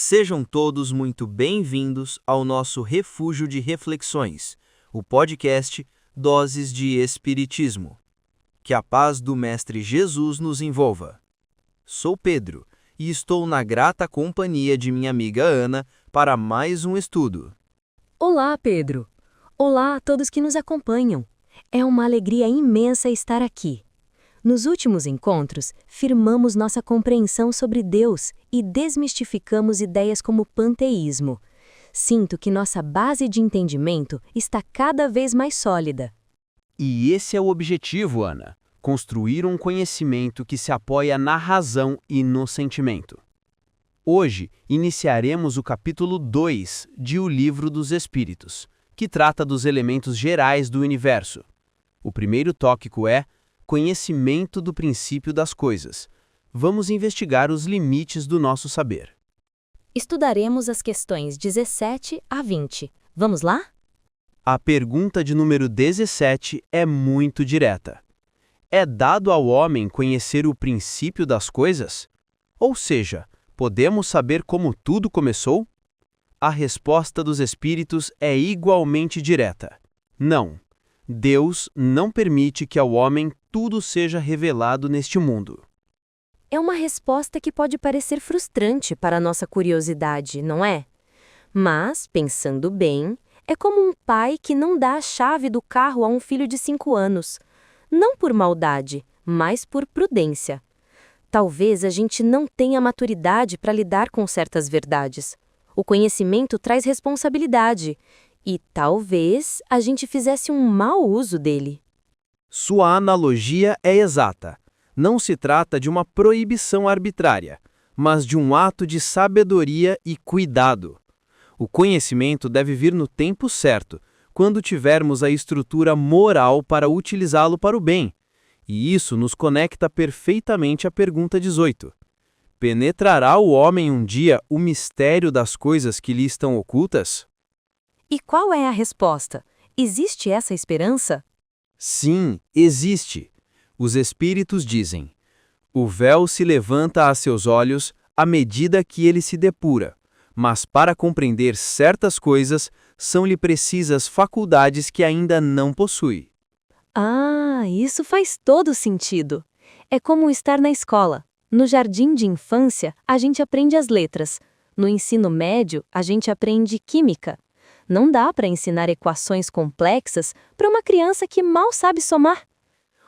Sejam todos muito bem-vindos ao nosso Refúgio de Reflexões, o podcast Doses de Espiritismo. Que a paz do Mestre Jesus nos envolva. Sou Pedro e estou na grata companhia de minha amiga Ana para mais um estudo. Olá, Pedro! Olá a todos que nos acompanham. É uma alegria imensa estar aqui. Nos últimos encontros, firmamos nossa compreensão sobre Deus e desmistificamos ideias como panteísmo. Sinto que nossa base de entendimento está cada vez mais sólida. E esse é o objetivo, Ana: construir um conhecimento que se apoia na razão e no sentimento. Hoje, iniciaremos o capítulo 2 de O Livro dos Espíritos, que trata dos elementos gerais do universo. O primeiro tópico é conhecimento do princípio das coisas. Vamos investigar os limites do nosso saber. Estudaremos as questões 17 a 20. Vamos lá? A pergunta de número 17 é muito direta. É dado ao homem conhecer o princípio das coisas? Ou seja, podemos saber como tudo começou? A resposta dos espíritos é igualmente direta. Não. Deus não permite que ao homem tudo seja revelado neste mundo. É uma resposta que pode parecer frustrante para a nossa curiosidade, não é? Mas, pensando bem, é como um pai que não dá a chave do carro a um filho de 5 anos. Não por maldade, mas por prudência. Talvez a gente não tenha maturidade para lidar com certas verdades. O conhecimento traz responsabilidade. E talvez a gente fizesse um mau uso dele. Sua analogia é exata. Não se trata de uma proibição arbitrária, mas de um ato de sabedoria e cuidado. O conhecimento deve vir no tempo certo, quando tivermos a estrutura moral para utilizá-lo para o bem. E isso nos conecta perfeitamente à pergunta 18. Penetrará o homem um dia o mistério das coisas que lhe estão ocultas? E qual é a resposta? Existe essa esperança? Sim, existe. Os espíritos dizem: o véu se levanta a seus olhos à medida que ele se depura, mas para compreender certas coisas são-lhe precisas faculdades que ainda não possui. Ah, isso faz todo sentido. É como estar na escola. No jardim de infância, a gente aprende as letras. No ensino médio, a gente aprende química. Não dá para ensinar equações complexas para uma criança que mal sabe somar.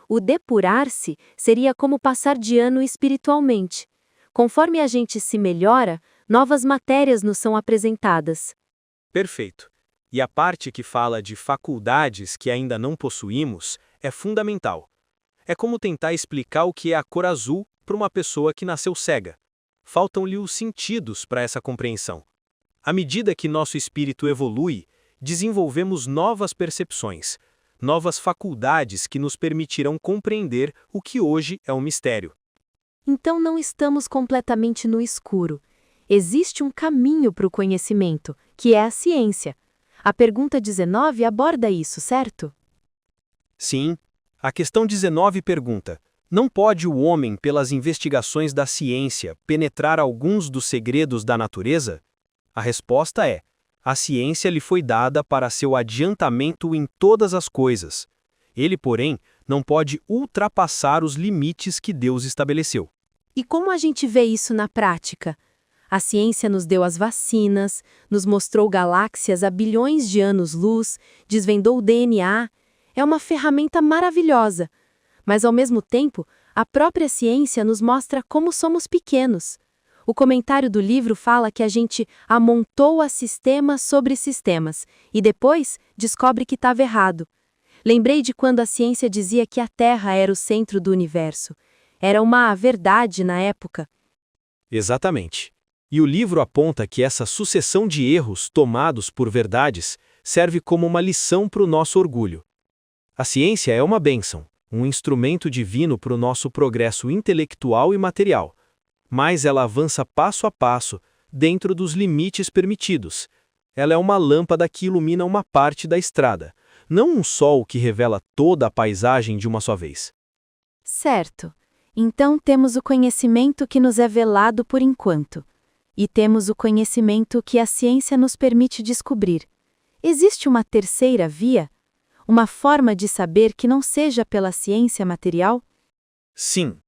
O depurar-se seria como passar de ano espiritualmente. Conforme a gente se melhora, novas matérias nos são apresentadas. Perfeito. E a parte que fala de faculdades que ainda não possuímos é fundamental. É como tentar explicar o que é a cor azul para uma pessoa que nasceu cega. Faltam-lhe os sentidos para essa compreensão. À medida que nosso espírito evolui, desenvolvemos novas percepções, novas faculdades que nos permitirão compreender o que hoje é um mistério. Então não estamos completamente no escuro. Existe um caminho para o conhecimento, que é a ciência. A pergunta 19 aborda isso, certo? Sim. A questão 19 pergunta: não pode o homem, pelas investigações da ciência, penetrar alguns dos segredos da natureza? A resposta é: a ciência lhe foi dada para seu adiantamento em todas as coisas. Ele, porém, não pode ultrapassar os limites que Deus estabeleceu. E como a gente vê isso na prática? A ciência nos deu as vacinas, nos mostrou galáxias a bilhões de anos-luz, desvendou o DNA. É uma ferramenta maravilhosa. Mas, ao mesmo tempo, a própria ciência nos mostra como somos pequenos. O comentário do livro fala que a gente amontoa sistemas sobre sistemas e depois descobre que estava errado. Lembrei de quando a ciência dizia que a Terra era o centro do universo. Era uma verdade na época. Exatamente. E o livro aponta que essa sucessão de erros tomados por verdades serve como uma lição para o nosso orgulho. A ciência é uma bênção, um instrumento divino para o nosso progresso intelectual e material. Mas ela avança passo a passo, dentro dos limites permitidos. Ela é uma lâmpada que ilumina uma parte da estrada, não um sol que revela toda a paisagem de uma só vez. Certo. Então temos o conhecimento que nos é velado por enquanto. E temos o conhecimento que a ciência nos permite descobrir. Existe uma terceira via? Uma forma de saber que não seja pela ciência material? Sim.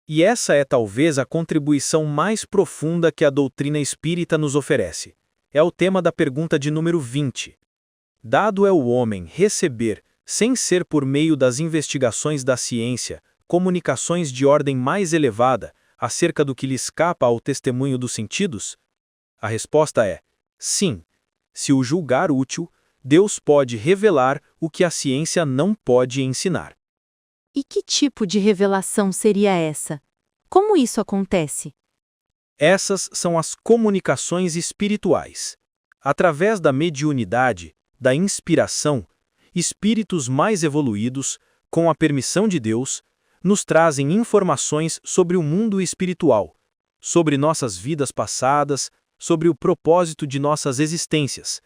E essa é talvez a contribuição mais profunda que a doutrina espírita nos oferece. É o tema da pergunta de número 20. Dado é o homem receber, sem ser por meio das investigações da ciência, comunicações de ordem mais elevada acerca do que lhe escapa ao testemunho dos sentidos? A resposta é sim. Se o julgar útil, Deus pode revelar o que a ciência não pode ensinar. E que tipo de revelação seria essa? Como isso acontece? Essas são as comunicações espirituais. Através da mediunidade, da inspiração, espíritos mais evoluídos, com a permissão de Deus, nos trazem informações sobre o mundo espiritual, sobre nossas vidas passadas, sobre o propósito de nossas existências.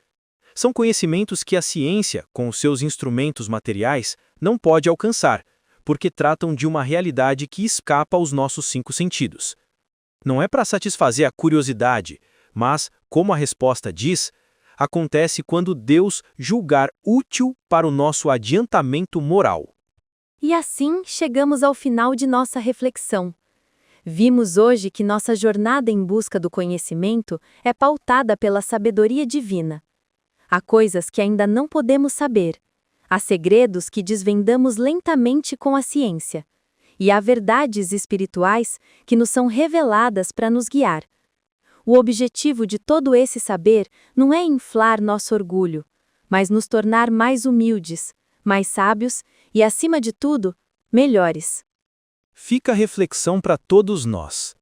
São conhecimentos que a ciência, com os seus instrumentos materiais, não pode alcançar, porque tratam de uma realidade que escapa aos nossos 5 sentidos. Não é para satisfazer a curiosidade, mas, como a resposta diz, acontece quando Deus julgar útil para o nosso adiantamento moral. E assim chegamos ao final de nossa reflexão. Vimos hoje que nossa jornada em busca do conhecimento é pautada pela sabedoria divina. Há coisas que ainda não podemos saber. Há segredos que desvendamos lentamente com a ciência. E há verdades espirituais que nos são reveladas para nos guiar. O objetivo de todo esse saber não é inflar nosso orgulho, mas nos tornar mais humildes, mais sábios e, acima de tudo, melhores. Fica a reflexão para todos nós.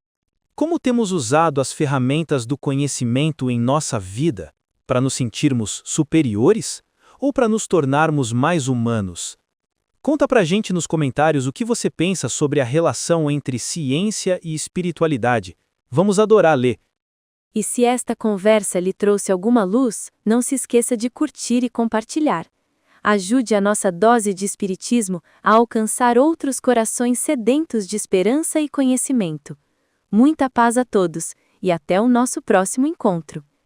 Como temos usado as ferramentas do conhecimento em nossa vida para nos sentirmos superiores ou para nos tornarmos mais humanos? Conta pra gente nos comentários o que você pensa sobre a relação entre ciência e espiritualidade. Vamos adorar ler. E se esta conversa lhe trouxe alguma luz, não se esqueça de curtir e compartilhar. Ajude a nossa dose de espiritismo a alcançar outros corações sedentos de esperança e conhecimento. Muita paz a todos e até o nosso próximo encontro.